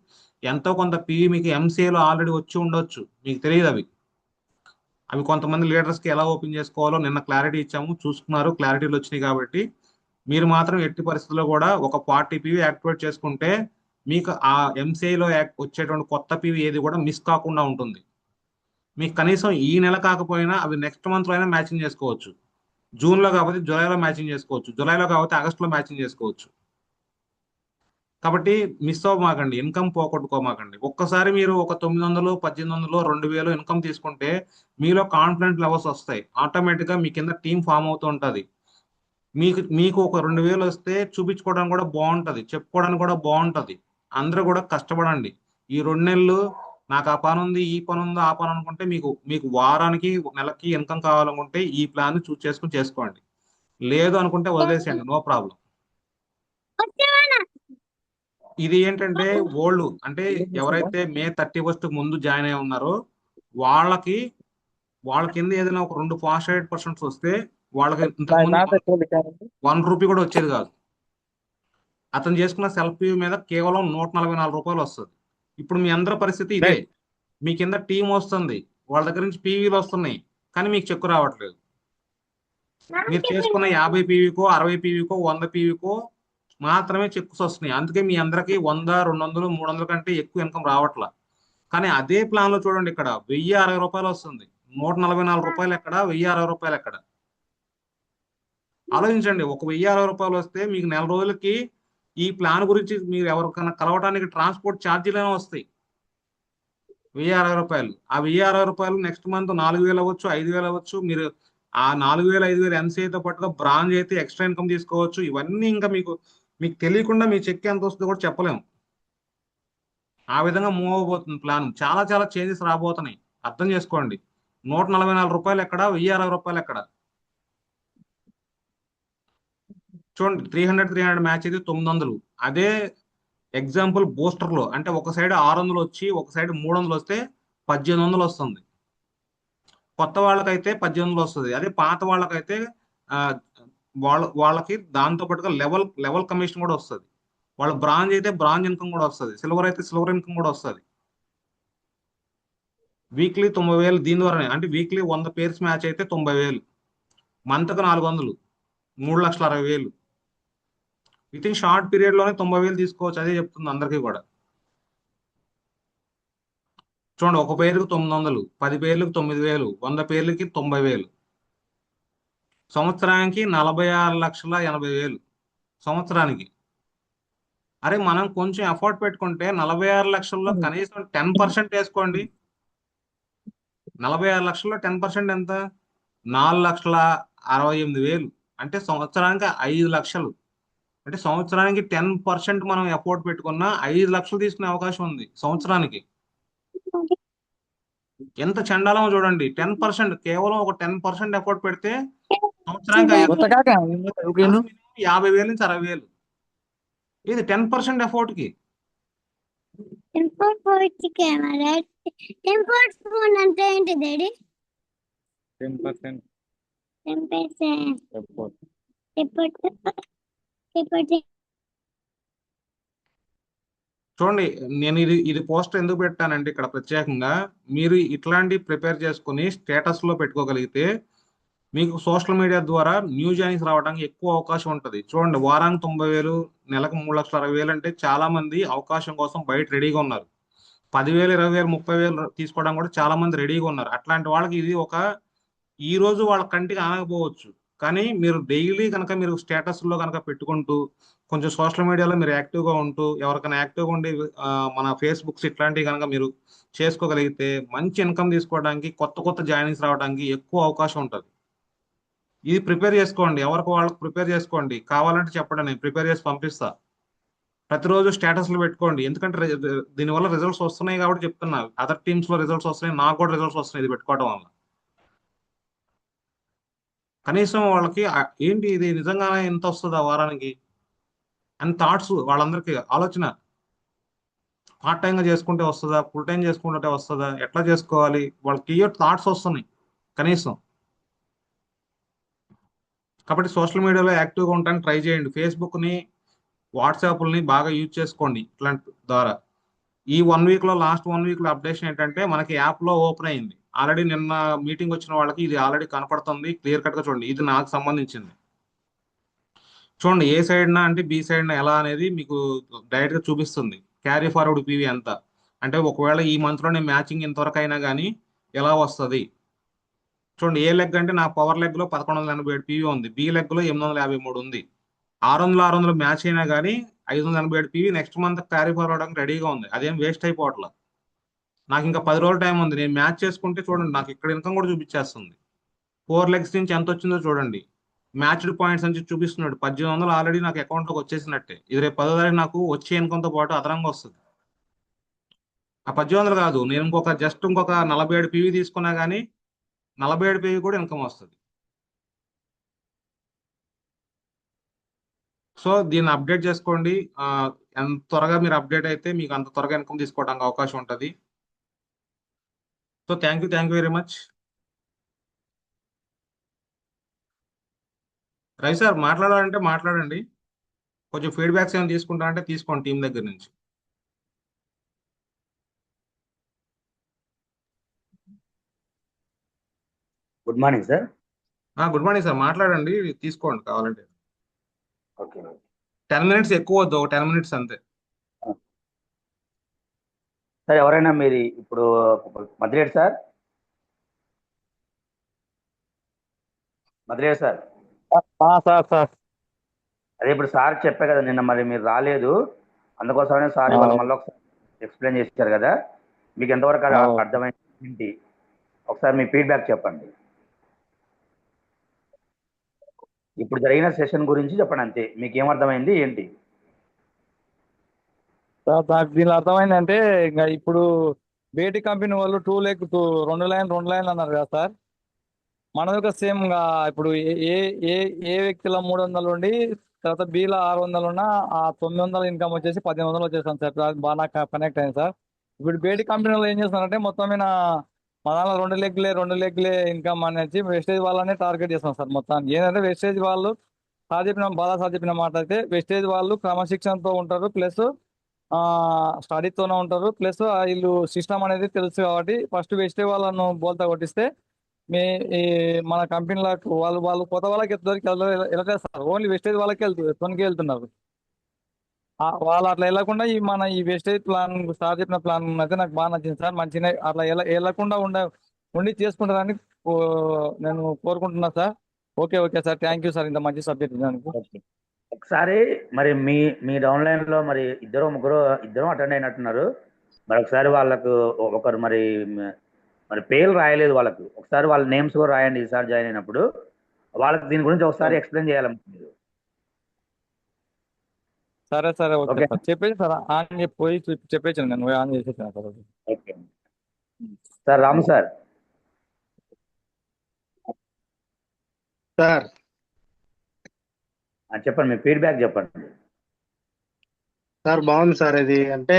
[SPEAKER 1] ఎంతో కొంత పీవీ మీకు ఎంసీఏలో ఆల్రెడీ వచ్చి ఉండొచ్చు, మీకు తెలియదు. అవి అవి కొంతమంది లీడర్స్ కి ఎలా ఓపెన్ చేసుకోవాలో నిన్న క్లారిటీ ఇచ్చాము, చూసుకున్నారు, క్లారిటీలు వచ్చినాయి. కాబట్టి మీరు మాత్రం ఎట్టి పరిస్థితుల్లో కూడా ఒక 40 పీవీ యాక్టివేట్ చేసుకుంటే మీకు ఆ ఎంసీఐలో వచ్చేటువంటి కొత్త పీవీ ఏది కూడా మిస్ కాకుండా ఉంటుంది. మీకు కనీసం ఈ నెల కాకపోయినా అవి నెక్స్ట్ మంత్ లో అయినా మ్యాచింగ్ చేసుకోవచ్చు. జూన్ లో కాకపోతే జూలైలో మ్యాచింగ్ చేసుకోవచ్చు, జూలైలో కాకపోతే ఆగస్టులో మ్యాచింగ్ చేసుకోవచ్చు. కాబట్టి మిస్ అవ్వమాకండి, ఇన్కమ్ పోగొట్టుకోమాకండి. ఒక్కసారి మీరు ఒక 900, 1800, 2000 ఇన్కమ్ తీసుకుంటే మీలో కాన్ఫిడెంట్ లెవెల్స్ వస్తాయి. ఆటోమేటిక్ గా మీ కింద టీం ఫామ్ అవుతూ ఉంటది. మీకు మీకు ఒక 2000 వస్తే చూపించుకోవడానికి కూడా బాగుంటది, చెప్పుకోవడానికి కూడా బాగుంటది. అందరూ కూడా కష్టపడండి. ఈ 2 నెలలు నాకు ఆ పని ఉంది, ఈ పని ఉంది, ఆ పని అనుకుంటే మీకు మీకు వారానికి నెలకి ఇన్కమ్ కావాలనుకుంటే ఈ ప్లాన్ చూస్ చేసుకుని చేసుకోండి. లేదు అనుకుంటే వదిలేసేయండి, నో ప్రాబ్లం. ఇది ఏంటంటే ఓల్డ్ అంటే ఎవరైతే మే 31 ముందు జాయిన్ అయి ఉన్నారో వాళ్ళకి వాళ్ళ కింద ఏదైనా ఒక 2 ఫాస్ట్ 8% వస్తే వాళ్ళకి ఇంతకు ముందు
[SPEAKER 2] నా పెట్రోల్
[SPEAKER 1] 1 రూపీ కూడా వచ్చేది కాదు. అతను చేసుకున్న సెల్ఫ్ వ్యూ మీద కేవలం 144 రూపాయలు వస్తుంది. ఇప్పుడు మీ అందరి పరిస్థితి ఇదే.
[SPEAKER 2] రైట్.
[SPEAKER 1] మీ కింద టీం వస్తుంది, వాళ్ళ దగ్గర నుంచి పీవీలు వస్తున్నాయి, కానీ మీకు చెక్కు రావట్లేదు. మీరు చేసుకున్న 50 పీవీకో 60 పీవీకో 100 పీవీకో మాత్రమే చెక్స్ వస్తున్నాయి. అందుకే మీ అందరికి 100, 200, 300 కంటే ఎక్కువ ఇన్కమ్ రావట్లా. కానీ అదే ప్లాన్ లో చూడండి, ఇక్కడ 1060 రూపాయలు వస్తుంది. 144 రూపాయలు ఎక్కడ, 1060 రూపాయలు ఎక్కడ? ఆలోచించండి. ఒక 1060 రూపాయలు వస్తే మీకు నెల రోజులకి ఈ ప్లాన్ గురించి మీరు ఎవరికైనా కలవడానికి ట్రాన్స్పోర్ట్ ఛార్జీలైనా వస్తాయి. 1060 రూపాయలు. ఆ 1060 రూపాయలు నెక్స్ట్ మంత్ 4000 అవ్వచ్చు, 5000 అవ్వచ్చు. మీరు ఆ 4000, 5000 ఎంసీఐతో పాటుగా బ్రాంజ్ అయితే ఎక్స్ట్రా ఇన్కమ్ తీసుకోవచ్చు. ఇవన్నీ ఇంకా మీకు తెలియకుండా మీ చెక్ ఎంత వస్తుందో కూడా చెప్పలేము. ఆ విధంగా మూవ్ అవబోతుంది ప్లాన్. చాలా చాలా చేంజెస్ రాబోతున్నాయి. అర్థం చేసుకోండి. 144 రూపాయలు ఎక్కడ, 1060 రూపాయలు ఎక్కడ? చూడండి, 300 మ్యాచ్ అయితే 900. అదే ఎగ్జాంపుల్ బూస్టర్ లో అంటే ఒక సైడ్ 600 వచ్చి ఒక సైడ్ 300 వస్తే 1800 వస్తుంది. కొత్త వాళ్ళకైతే 1800 వస్తుంది. అదే పాత వాళ్ళకైతే ఆ, వాళ్ళకి దాంతో పాటుగా లెవెల్ లెవెల్ కమిషన్ కూడా వస్తుంది. వాళ్ళ బ్రాంజ్ అయితే బ్రాంజ్ ఇన్కమ్ కూడా వస్తుంది, సిల్వర్ అయితే సిల్వర్ ఇన్కమ్ కూడా వస్తుంది. వీక్లీ 90,000 దీని ద్వారానే. అంటే వీక్లీ 100 పేర్స్ మ్యాచ్ అయితే 90,000, మంత్కి 400, 3,60,000. విత్ ఇన్ షార్ట్ పీరియడ్ లోనే 90,000 తీసుకోవచ్చు. అదే చెప్తుంది అందరికీ కూడా. చూడండి, ఒక పేరుకు 900, 10 పేర్లకు 9,000, 100 పేర్లకి 90,000, సంవత్సరానికి 46,80,000 సంవత్సరానికి. అరే మనం కొంచెం ఎఫర్ట్ పెట్టుకుంటే 46 లక్షల్లో కనీసం 10% వేసుకోండి. 46 లక్షల్లో 10% ఎంత? 4,68,000. అంటే సంవత్సరానికి 5 లక్షలు. అంటే సంవత్సరానికి 10% మనం ఎఫర్ట్ పెట్టుకున్నా 5 లక్షలు తీసుకునే అవకాశం ఉంది సంవత్సరానికి. ఎంత చండాలమో చూడండి. 10%, కేవలం ఒక 10% ఎఫర్ట్ పెడితే సంవత్సరానికి
[SPEAKER 2] కొత్త కాక ఓకేను.
[SPEAKER 1] 50,000 నుంచి 60,000. ఇది 10% ఎఫర్ట్ కి.
[SPEAKER 3] Temper fourth camera temper phone అంటే ఏంటి daddy?
[SPEAKER 2] 10%
[SPEAKER 3] temper
[SPEAKER 2] effort.
[SPEAKER 3] Temper temper
[SPEAKER 1] చూడండి, నేను ఇది పోస్టర్ ఎందుకు పెట్టానంటే ఇక్కడ ప్రత్యేకంగా మీరు ఇట్లాంటి ప్రిపేర్ చేసుకుని స్టేటస్ లో పెట్టుకోగలిగితే మీకు సోషల్ మీడియా ద్వారా న్యూ జాయిన్స్ రావడానికి ఎక్కువ అవకాశం ఉంటుంది. చూడండి, వారానికి 90,000, నెలకు 3,60,000 అంటే చాలా మంది అవకాశం కోసం బయట రెడీగా ఉన్నారు. 10,000, 20,000, 30,000 తీసుకోవడం కూడా చాలా మంది రెడీగా ఉన్నారు. అట్లాంటి వాళ్ళకి ఇది ఈ రోజు వాళ్ళ కంటికి ఆనకపోవచ్చు, కానీ మీరు డైలీ కనుక మీరు స్టేటస్ లో కనుక పెట్టుకుంటూ కొంచెం సోషల్ మీడియాలో మీరు యాక్టివ్ గా ఉంటూ ఎవరికైనా యాక్టివ్ గా ఉండి మన ఫేస్బుక్స్ ఇట్లాంటివి కనుక మీరు చేసుకోగలిగితే మంచి ఇన్కమ్ తీసుకోవడానికి, కొత్త కొత్త జాయినింగ్స్ రావడానికి ఎక్కువ అవకాశం ఉంటుంది. ఇది ప్రిపేర్ చేసుకోండి. ఎవరికి వాళ్ళకి ప్రిపేర్ చేసుకోండి. కావాలంటే చెప్పండి, నేను ప్రిపేర్ చేసి పంపిస్తా. ప్రతిరోజు స్టేటస్లు పెట్టుకోండి. ఎందుకంటే దీనివల్ల రిజల్ట్స్ వస్తున్నాయి కాబట్టి చెప్తున్నా. అదర్ టీమ్స్ లో రిజల్ట్స్ వస్తున్నాయి, నాకు కూడా రిజల్ట్స్ వస్తున్నాయి ఇది పెట్టుకోవడం వల్ల. కనీసం వాళ్ళకి ఏంటి ఇది నిజంగానే ఎంత వస్తుందా వారానికి అని థాట్స్, వాళ్ళందరికీ ఆలోచన. పార్ట్ టైం గా చేసుకుంటే వస్తుందా, ఫుల్ టైం చేసుకుంటే వస్తుందా, ఎట్లా చేసుకోవాలి, వాళ్ళకి క్లియర్ థాట్స్ వస్తున్నాయి కనీసం. కాబట్టి సోషల్ మీడియాలో యాక్టివ్గా ఉండడానికి ట్రై చేయండి. ఫేస్బుక్ని, వాట్సాప్ని బాగా యూజ్ చేసుకోండి ఇట్లాంటి ద్వారా. ఈ 1 వీక్ లో, లాస్ట్ 1 వీక్ లో అప్డేషన్ ఏంటంటే మనకి యాప్ లో ఓపెన్ అయింది ఆల్రెడీ. నిన్న మీటింగ్ వచ్చిన వాళ్ళకి ఇది ఆల్రెడీ కనపడుతుంది. క్లియర్ కట్ గా చూడండి, ఇది నాకు సంబంధించింది. చూడండి, ఏ సైడ్ నా అంటే బి సైడ్ నా ఎలా అనేది మీకు డైరెక్ట్ గా చూపిస్తుంది. క్యారీ ఫార్వర్డ్ పీవీ ఎంత అంటే ఒకవేళ ఈ మంత్ లో నేను మ్యాచింగ్ ఇంతవరకు అయినా కానీ ఎలా వస్తుంది. చూడండి, ఏ లెగ్ అంటే నా పవర్ లెగ్ లో 1187 పీవీ ఉంది, బి లెగ్ లో 853 ఉంది. 600 మ్యాచ్ అయినా కానీ 587 PV next month carry forward అవడానికి రెడీగా ఉంది. అదేం వేస్ట్ అయిపోవట్లా. నాకు ఇంకా 10 రోజులు టైం ఉంది. నేను మ్యాచ్ చేసుకుంటే చూడండి, నాకు ఇక్కడ ఇన్కమ్ కూడా చూపించేస్తుంది. 4 లెగ్స్ నుంచి ఎంత వచ్చిందో చూడండి. మ్యాచ్డ్ పాయింట్స్ అని చూపిస్తున్నాడు. 1,800 ఆల్రెడీ నాకు అకౌంట్ లోకి వచ్చేసినట్టే. ఇది రేపు 10వ తారీఖు నాకు వచ్చే ఇన్కమ్ తో పాటు అదనంగా వస్తుంది. ఆ 1,800 కాదు, నేను ఇంకొక 47 పీవీ తీసుకున్నా కానీ 47 పీవీ కూడా ఇన్కమ్ వస్తుంది. సో దీన్ని అప్డేట్ చేసుకోండి. ఎంత త్వరగా మీరు అప్డేట్ అయితే మీకు అంత త్వరగా ఇన్కమ్ తీసుకోవడానికి అవకాశం ఉంటుంది. So thank you very much. Ravi sir మాట్లాడాలంటే మాట్లాడండి. కొంచెం ఫీడ్బ్యాక్స్ ఏమైనా తీసుకుంటా అంటే తీసుకోండి టీం దగ్గర నుంచి.
[SPEAKER 4] Good morning sir.
[SPEAKER 1] Good morning sir, మాట్లాడండి, తీసుకోండి కావాలంటే.
[SPEAKER 4] ఓకే.
[SPEAKER 1] 10 మినిట్స్ ఎక్కువ వద్దు, ఒక 10 మినిట్స్ అంతే.
[SPEAKER 4] సార్ ఎవరైనా మీరు ఇప్పుడు మధురేట్ సార్, మధురేట్ సార్,
[SPEAKER 2] సార్ సార్
[SPEAKER 4] అదే ఇప్పుడు సార్ చెప్పా కదా నిన్న, మరి మీరు రాలేదు, అందుకోసమనే సార్ ఇవాళ మళ్ళీ ఒకసారి ఎక్స్ప్లెయిన్ చేశారు కదా, మీకు ఎంతవరకు అర్థమైంది ఏంటి, ఒకసారి మీ ఫీడ్బ్యాక్ చెప్పండి. ఇప్పుడు జరిగిన సెషన్ గురించి చెప్పండి అంతే, మీకు ఏమర్థమైంది ఏంటి.
[SPEAKER 2] సార్ నాకు దీనిలో అర్థమైందంటే ఇంకా ఇప్పుడు బేటీ కంపెనీ వాళ్ళు 2 లైన్ అన్నారు కదా సార్. మన యొక్క సేమ్ గా ఇప్పుడు ఏ ఏ ఏ వ్యక్తిలో 300 ఉండి తర్వాత బీలో 600 ఉన్నా ఆ 900 ఇన్కమ్ వచ్చేసి 1800 వచ్చేసాను సార్. అది బాగా నాకు కనెక్ట్ అయింది సార్. ఇప్పుడు బేటీ కంపెనీలో ఏం చేస్తున్నారంటే మొత్తం మీద మన దాంట్లో 2 లెగ్లే ఇన్కమ్ అనేది వెస్టేజ్ వాళ్ళనే టార్గెట్ చేస్తాం సార్. మొత్తానికి ఏంటంటే వెస్టేజ్ వాళ్ళు బాలా సార్ చెప్పిన మాట అయితే వెస్టేజ్ వాళ్ళు క్రమశిక్షణతో ఉంటారు, ప్లస్ స్టడీతోనే ఉంటారు, ప్లస్ వీళ్ళు సిస్టమ్ అనేది తెలుసు కాబట్టి ఫస్ట్ వెస్టేజ్ వాళ్ళను బోల్తా కొట్టిస్తే మీ ఈ మన కంపెనీలకు వాళ్ళు కొత్త వాళ్ళకి వెళ్ళట్లేదు సార్. ఓన్లీ వెస్టేజ్ వాళ్ళకి తొనికి వెళ్తున్నారు. వాళ్ళు అట్లా వెళ్ళకుండా ఈ వెస్టేజ్ ప్లాన్ సార్ చెప్పిన ప్లాన్ అయితే నాకు బాగా నచ్చింది సార్. మంచిగా అట్లా వెళ్ళకుండా ఉండి చేసుకుంటారని నేను కోరుకుంటున్నా sir. Okay sir, thank you sir, ఇంత మంచి సబ్జెక్ట్ దానికి.
[SPEAKER 4] ఒకసారి మరి మీ డౌన్లైన్ లో మరి ఇద్దరు అటెండ్ అయినట్టున్నారు, మరి ఒకసారి వాళ్ళకు ఒకరు మరి పేర్లు రాయలేదు వాళ్ళకు, ఒకసారి వాళ్ళ నేమ్స్ కూడా రాయండి ఈసారి జాయిన్ అయినప్పుడు. వాళ్ళకి దీని గురించి ఒకసారి ఎక్స్ప్లెయిన్ చేయాలి మీరు.
[SPEAKER 2] సరే ఓకే సార్, చెప్పేసి సార్ ఆన్ పోయి చెప్పేసాను, నేను ఆన్ చేసేసాను sir.
[SPEAKER 4] Okay sir. Ramu sir.
[SPEAKER 5] Sir
[SPEAKER 4] చెప్పండి, మీ ఫీడ్బ్యాక్ చెప్పండి.
[SPEAKER 5] సార్ బాగుంది సార్. ఇది అంటే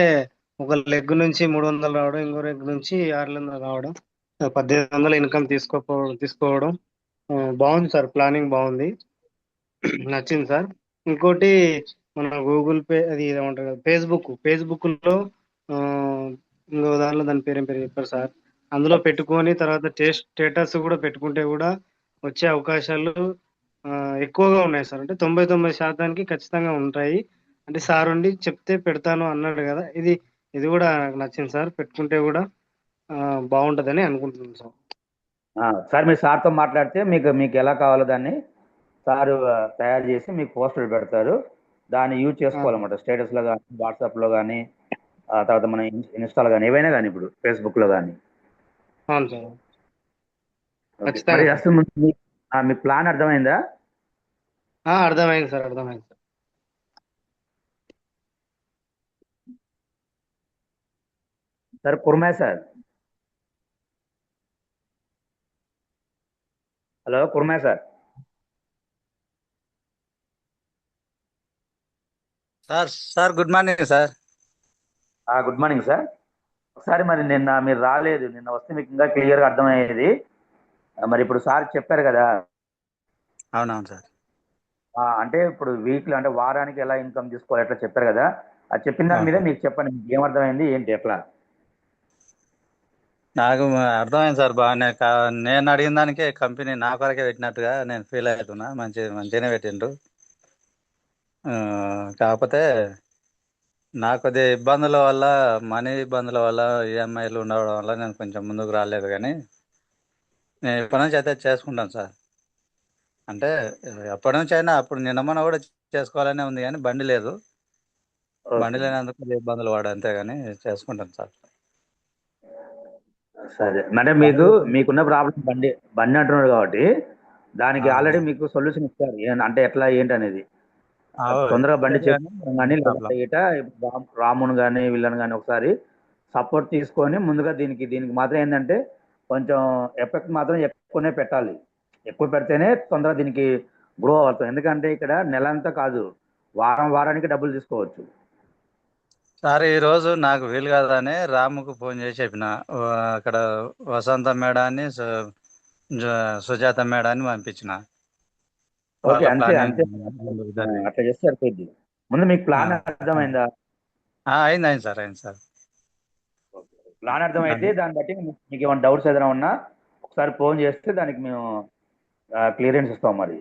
[SPEAKER 5] ఒక లెగ్ నుంచి 300 రావడం, ఇంకో లెగ్ నుంచి 600 రావడం, 1800 ఇన్కమ్ తీసుకోవడం బాగుంది సార్. ప్లానింగ్ బాగుంది, నచ్చింది సార్. ఇంకోటి మన గూగుల్ పే అది ఏమంటారు కదా, ఫేస్బుక్ లో ఇంకో దానిలో దాని పేరు చెప్పారు సార్, అందులో పెట్టుకొని తర్వాత స్టేటస్ కూడా పెట్టుకుంటే కూడా వచ్చే అవకాశాలు ఎక్కువగా ఉన్నాయి సార్. అంటే 99% ఖచ్చితంగా ఉంటాయి. అంటే సార్ ఉండి చెప్తే పెడతాను అన్నాడు కదా, ఇది కూడా నాకు నచ్చింది సార్. పెట్టుకుంటే కూడా బాగుంటుందని అనుకుంటున్నాను సార్.
[SPEAKER 4] సార్ మీరు సార్తో మాట్లాడితే మీకు ఎలా కావాలో దాన్ని సారు తయారు చేసి మీకు పోస్టర్ పెడతారు, దాన్ని యూజ్ చేసుకోవాలన్నమాట. స్టేటస్లో కానీ, వాట్సాప్లో కానీ, తర్వాత మన ఇన్స్టాలో కానీ, ఏవైనా కానీ, ఇప్పుడు ఫేస్బుక్లో కానీ.
[SPEAKER 5] అవును సార్,
[SPEAKER 4] మరి అసలు మీ ప్లాన్ అర్థమైందా?
[SPEAKER 5] అర్థమైంది సార్, అర్థమైంది సార్.
[SPEAKER 4] సార్ కుర్మాయ్ సార్, హలో కుర్మాయ్ sir.
[SPEAKER 6] Sir good morning sir.
[SPEAKER 4] Good morning sir. ఒకసారి మరి నిన్న మీరు రాలేదు, నిన్న వస్తే మీకు ఇంకా క్లియర్గా అర్థమయ్యేది. మరి ఇప్పుడు సార్ చెప్పారు కదా.
[SPEAKER 6] అవునవును సార్.
[SPEAKER 4] అంటే ఇప్పుడు వీక్లీ అంటే వారానికి ఎలా ఇన్కమ్ తీసుకోవాలి ఎట్లా చెప్పారు కదా, అది చెప్పిన దాని మీద మీకు చెప్పండి, మీకు ఏమర్థమైంది ఏంటి ఎట్లా.
[SPEAKER 6] నాకు అర్థమైంది సార్ బాగానే. నేను అడిగిన దానికే కంపెనీ నా కొరకే పెట్టినట్టుగా నేను ఫీల్ అవుతున్నా. మంచిగానే పెట్టిండ్రు. కాకపోతే నాకు కొద్దిగా ఇబ్బందుల వల్ల, మనీ ఇబ్బందుల వల్ల, ఈఎంఐలు ఉండడం వల్ల నేను కొంచెం ముందుకు రాలేదు. కానీ నేను ఇప్పటి నుంచి అయితే చేసుకుంటాను సార్. అంటే ఎప్పటి నుంచి అయినా అప్పుడు నిన్న మొన్న కూడా చేసుకోవాలనే ఉంది, కానీ బండి లేదు. బండి లేనందుకు ఇబ్బందులు పడ, అంతే కానీ చేసుకుంటాను సార్.
[SPEAKER 4] సరే, అంటే మీకున్న ప్రాబ్లం బండి అంటున్నారు కాబట్టి దానికి ఆల్రెడీ మీకు సొల్యూషన్ ఇస్తారు, అంటే ఎట్లా ఏంటి అనేది. తొందరగా బండి కానీ రామును కానీ వీళ్ళని కానీ ఒకసారి సపోర్ట్ తీసుకొని ముందుగా దీనికి మాత్రం ఏంటంటే కొంచెం ఎఫెక్ట్ మాత్రం ఎక్కువనే పెట్టాలి. ఎక్కువ పెడితేనే తొందరగా దీనికి గ్రో అవుతాం. ఎందుకంటే ఇక్కడ నెలంతా కాదు, వారానికి డబ్బులు తీసుకోవచ్చు.
[SPEAKER 6] సార్ ఈరోజు నాకు వీలు కాదని రాముకు ఫోన్ చేసి చెప్పిన, అక్కడ వసంత మేడాన్ని, సుజాత మేడాన్ని పంపించిన.
[SPEAKER 4] ఓకే, అంతే అట్లా చేస్తే సరిపోద్ది. ముందు మీకు ప్లాన్
[SPEAKER 6] ఆ,
[SPEAKER 4] అర్థమైందా?
[SPEAKER 6] అయింది అయింది సార్, అయింది సార్.
[SPEAKER 4] ప్లాన్ అర్థమైతే
[SPEAKER 6] అది
[SPEAKER 4] దాన్ని బట్టి మీకు ఏమైనా డౌట్స్ ఏదైనా ఉన్నా ఒకసారి ఫోన్ చేస్తే దానికి మేము క్లియరెన్స్ ఇస్తాం మరి.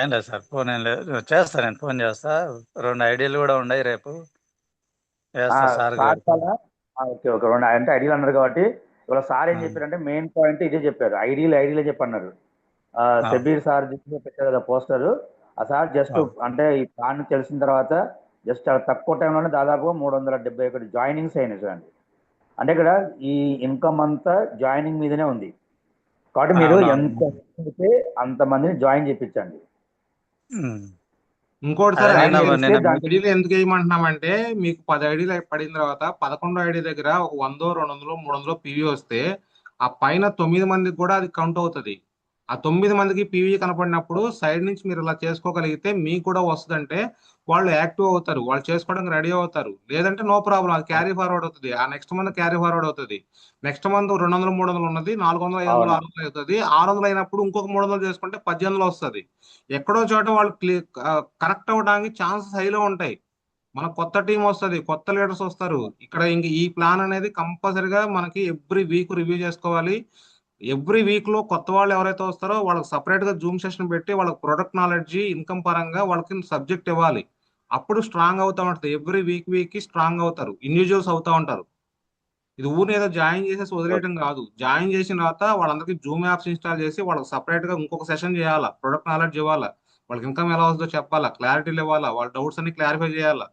[SPEAKER 6] ఏం లేదు సార్, ఫోన్ ఏం లేదు, చేస్తా, నేను ఫోన్ చేస్తా. 2 ఐడియాలు కూడా ఉన్నాయి, రేపు వేస్తా సార్
[SPEAKER 4] సార్
[SPEAKER 6] గారికి.
[SPEAKER 4] ఓకే ఓకే, రెండు అంటే ఐడియాలు అన్నారు కాబట్టి ఇవాళ సార్ ఏం
[SPEAKER 6] ఆ,
[SPEAKER 4] చెప్పారంటే మెయిన్ పాయింట్ ఇదే చెప్పారు, ఐడియాలే చెప్పన్నారు.
[SPEAKER 6] ఆ,
[SPEAKER 4] షబీర్ సార్ పెట్టారు కదా పోస్టర్, ఆ సార్ జస్ట్
[SPEAKER 6] ఆ.
[SPEAKER 4] అంటే ఈ ప్లాన్ తెలిసిన తర్వాత జస్ట్ చాలా తక్కువ టైంలోనే దాదాపు 371 జాయినింగ్స్ అయినాయి చూడండి. అంటే ఇక్కడ ఈ ఇన్కమ్ అంతా జాయినింగ్ మీదనే ఉంది. కాబట్టి మీరు ఎంత
[SPEAKER 6] అవునవును.
[SPEAKER 4] అయితే అంతమందిని జాయిన్ చేయించండి.
[SPEAKER 6] ఉమ్.
[SPEAKER 1] ఇంకోటి
[SPEAKER 6] అదే
[SPEAKER 1] సార్,
[SPEAKER 4] జాయిన్
[SPEAKER 6] నిన్న
[SPEAKER 4] చేపిస్తే
[SPEAKER 6] నిన్న
[SPEAKER 4] దాంట్లో
[SPEAKER 1] ఐడీలు ఎందుకు వేయమంటున్నామంటే, మీకు 10 ఐడీలు పడిన తర్వాత 11 ఐడి దగ్గర ఒక 100, 200, 300 పీవీ వస్తే ఆ పైన 9 మందికి కూడా అది కౌంట్ అవుతుంది. ఆ 9 మందికి పీవీ కనపడినప్పుడు సైడ్ నుంచి మీరు ఇలా చేసుకోగలిగితే మీకు కూడా వస్తుందంటే వాళ్ళు యాక్టివ్ అవుతారు, వాళ్ళు చేసుకోవడానికి రెడీ అవుతారు. లేదంటే నో ప్రాబ్లం, అది క్యారీ ఫార్వర్డ్ అవుతుంది. ఆ నెక్స్ట్ మంత్ క్యారీ ఫార్వర్డ్ అవుతుంది. నెక్స్ట్ మంత్ 200, 300 ఉన్నది 400, 500,
[SPEAKER 4] అవును
[SPEAKER 1] 600 అవుతుంది. 600 అయినప్పుడు ఇంకొక 300 చేసుకుంటే 1800 వస్తుంది. ఎక్కడో చోట వాళ్ళు కనెక్ట్ అవ్వడానికి ఛాన్సెస్ హైలో ఉంటాయి. మన కొత్త టీం వస్తుంది, కొత్త లీడర్స్ వస్తారు. ఇక్కడ ఇంక ఈ ప్లాన్ అనేది కంపల్సరిగా మనకి ఎవ్రీ వీక్ రివ్యూ చేసుకోవాలి. ఎవ్రీ వీక్ లో కొత్త వాళ్ళు ఎవరైతే వస్తారో వాళ్ళకి సపరేట్ గా జూమ్ సెషన్ పెట్టి వాళ్ళకి ప్రొడక్ట్ నాలెడ్జ్, ఇన్కమ్ పరంగా వాళ్ళకి సబ్జెక్ట్ ఇవ్వాలి. అప్పుడు స్ట్రాంగ్ అవుతా ఉంటుంది. ఎవ్రీ వీక్ కి స్ట్రాంగ్ అవుతారు, ఇండివిజువల్స్ అవుతా ఉంటారు. ఇది ఊరిని ఏదో జాయిన్ చేసేసి వదిలేయడం కాదు. జాయిన్ చేసిన తర్వాత వాళ్ళందరికీ జూమ్ యాప్స్ ఇన్స్టాల్ చేసి వాళ్ళకి సపరేట్ గా ఇంకొక సెషన్ చేయాలా, ప్రొడక్ట్ నాలెడ్జ్ ఇవ్వాలా, వాళ్ళకి ఇన్కమ్ ఎలా వస్తుందో చెప్పాలా, క్లారిటీలు ఇవ్వాలా, వాళ్ళ డౌట్స్ అన్ని క్లారిఫై చేయాలా.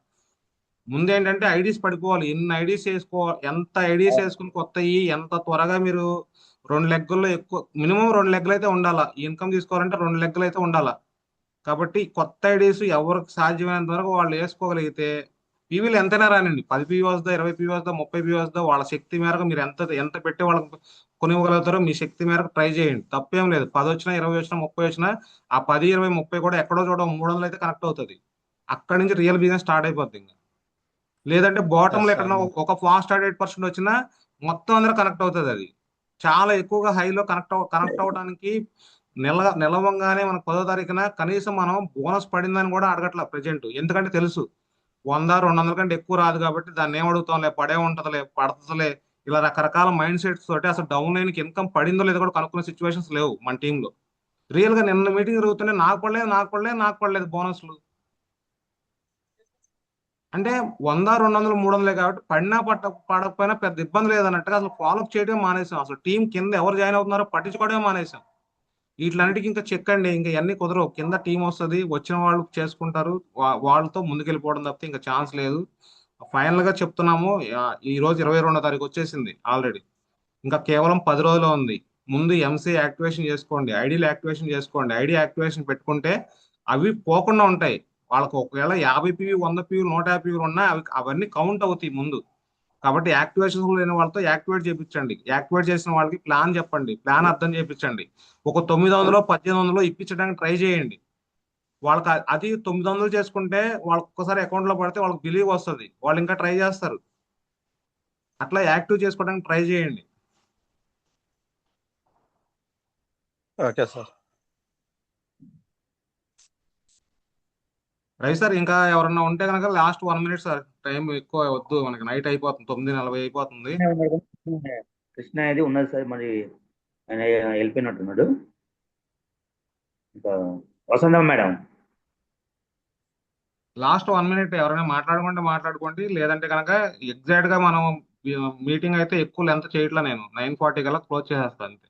[SPEAKER 1] ముందు ఏంటంటే ఐడీస్ పడిపోవాలి. ఎన్ని ఐడీస్ ఎంత ఐడీస్ వేసుకుని కొత్తయి ఎంత త్వరగా మీరు 2 లెగ్గుల్లో ఎక్కువ, మినిమం 2 లెగ్గులు అయితే ఉండాలా. ఈ ఇన్కమ్ తీసుకోవాలంటే 2 లెగ్గులు అయితే ఉండాలా. కాబట్టి కొత్త ఐడీస్ ఎవరికి సాధ్యమైనంత వరకు వాళ్ళు వేసుకోగలిగితే పీవీలు ఎంతైనా రానండి, 10 పీవీ వస్తుందా, 20 పీవీ వస్తుందా, 30 పీవీ వస్తుందా, వాళ్ళ శక్తి మేరకు మీరు ఎంత ఎంత పెట్టి వాళ్ళకి కొనివ్వగలుగుతారో మీ శక్తి మేరకు ట్రై చేయండి. తప్పేం లేదు. 10 వచ్చినా, 20 వచ్చినా, 30 వచ్చినా ఆ 10, 20, 30 కూడా ఎక్కడో చోట 300 అయితే కనెక్ట్ అవుతుంది. అక్కడి నుంచి రియల్ బిజినెస్ స్టార్ట్ అయిపోద్ది ఇంకా. లేదంటే బాటంలో
[SPEAKER 6] ఎస్ సార్.
[SPEAKER 1] ఎక్కడన్నా ఒక ఫాస్ట్ స్టార్ట్ 8% వచ్చినా మొత్తం అందరూ కనెక్ట్ అవుతుంది. అది చాలా ఎక్కువగా హైలో కనెక్ట్ అవ్వడానికి నిలవంగానే మనకు 10వ తారీఖున కనీసం మనం బోనస్ పడిందని కూడా అడగట్ల ప్రెజెంట్. ఎందుకంటే తెలుసు 100, 200 కంటే ఎక్కువ రాదు కాబట్టి దాన్ని ఏం అడుగుతాంలే, పడే ఉంటదిలే, పడుతుందిలే, ఇలా రకరకాల మైండ్ సెట్స్ తోటి అసలు డౌన్ లైన్కి ఇన్కమ్ పడిందో లేదో కూడా కనుక్కునే సిచ్యువేషన్స్ లేవు మన టీంలో. రియల్ గా నిన్న మీటింగ్ జరుగుతుంటే నాకు పడలేదు, నాకు పడలేదు, నాకు పడలేదు బోనస్లు. అంటే 100, 200, 300 కాబట్టి పడినా పడకపోయినా పెద్ద ఇబ్బంది లేదన్నట్టుగా అసలు ఫాలో అప్ చేయడం మానేసాం. అసలు టీం కింద ఎవరు జాయిన్ అవుతున్నారో పట్టించుకోవడమే మానేసాం. వీటిలన్నిటికీ ఇంకా చెక్కండి, ఇంకా ఇవన్నీ కుదరవు. కింద టీం వస్తుంది, వచ్చిన వాళ్ళు చేసుకుంటారు, వాళ్ళతో ముందుకెళ్ళిపోవడం తప్పితే ఇంకా ఛాన్స్ లేదు. ఫైనల్ గా చెప్తున్నాము, ఈ రోజు 22వ తారీఖు వచ్చేసింది ఆల్రెడీ. ఇంకా కేవలం 10 రోజులు ఉంది. ముందు ఎంసీ యాక్టివేషన్ చేసుకోండి, ఐడీలు యాక్టివేషన్ చేసుకోండి. ఐడి యాక్టివేషన్ పెట్టుకుంటే అవి పోకుండా ఉంటాయి. వాళ్ళకి ఒకవేళ 50 పీవీ, 100 పీవీ, 150 పీవీలు ఉన్నా అవన్నీ కౌంట్ అవుతాయి ముందు. కాబట్టి యాక్టివేషన్ లేని వాళ్ళతో యాక్టివేట్ చేయించండి. యాక్టివేట్ చేసిన వాళ్ళకి ప్లాన్ చెప్పండి, ప్లాన్ అర్థం చేయించండి. ఒక 900, 1800 ఇప్పించడానికి ట్రై చేయండి. వాళ్ళకి అది 900 చేసుకుంటే వాళ్ళకి ఒక్కసారి అకౌంట్ లో పడితే వాళ్ళకి బిలీవ్ వస్తుంది, వాళ్ళు ఇంకా ట్రై చేస్తారు. అట్లా యాక్టివ్ చేసుకోవడానికి ట్రై చేయండి.
[SPEAKER 6] Okay sir.
[SPEAKER 1] రైట్ సార్, ఇంకా ఎవరన్నా ఉంటే కనుక లాస్ట్ 1 మినిట్ సార్, టైం ఎక్కువ వద్దు, మనకి నైట్ అయిపోతుంది, 9:40 అయిపోతుంది.
[SPEAKER 4] కృష్ణ అనేది ఉన్నది సార్, మరి ఆయన వెళ్ళిపోయినట్టున్నాడు. ఇంకా వసంతం మేడం.
[SPEAKER 1] లాస్ట్ 1 మినిట్ ఎవరైనా మాట్లాడుకుంటే మాట్లాడుకోండి, లేదంటే కనుక ఎగ్జాక్ట్ గా మనం మీటింగ్ అయితే ఎక్కువ లెంత్ చేయట్లా, నేను 9:40 కల్లా క్లోజ్ చేసేస్తాను అంతే.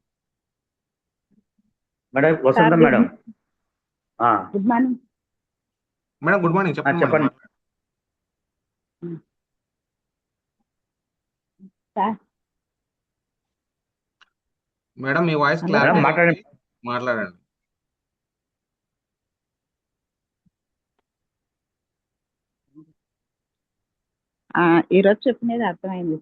[SPEAKER 4] మేడం
[SPEAKER 7] సార్
[SPEAKER 4] వసంతం మేడం. ఆ,
[SPEAKER 7] good morning
[SPEAKER 1] madam good morning, చెప్పండి మేడం.
[SPEAKER 4] చెప్పండి.
[SPEAKER 7] సార్.
[SPEAKER 1] మేడం మీ వాయిస్
[SPEAKER 7] హలో
[SPEAKER 4] మేడం
[SPEAKER 1] క్లారిటీగా ఉంది,
[SPEAKER 4] మాట్లాడండి.
[SPEAKER 1] మాట్లాడండి.
[SPEAKER 7] ఈరోజు చెప్పినది అర్థమైంది.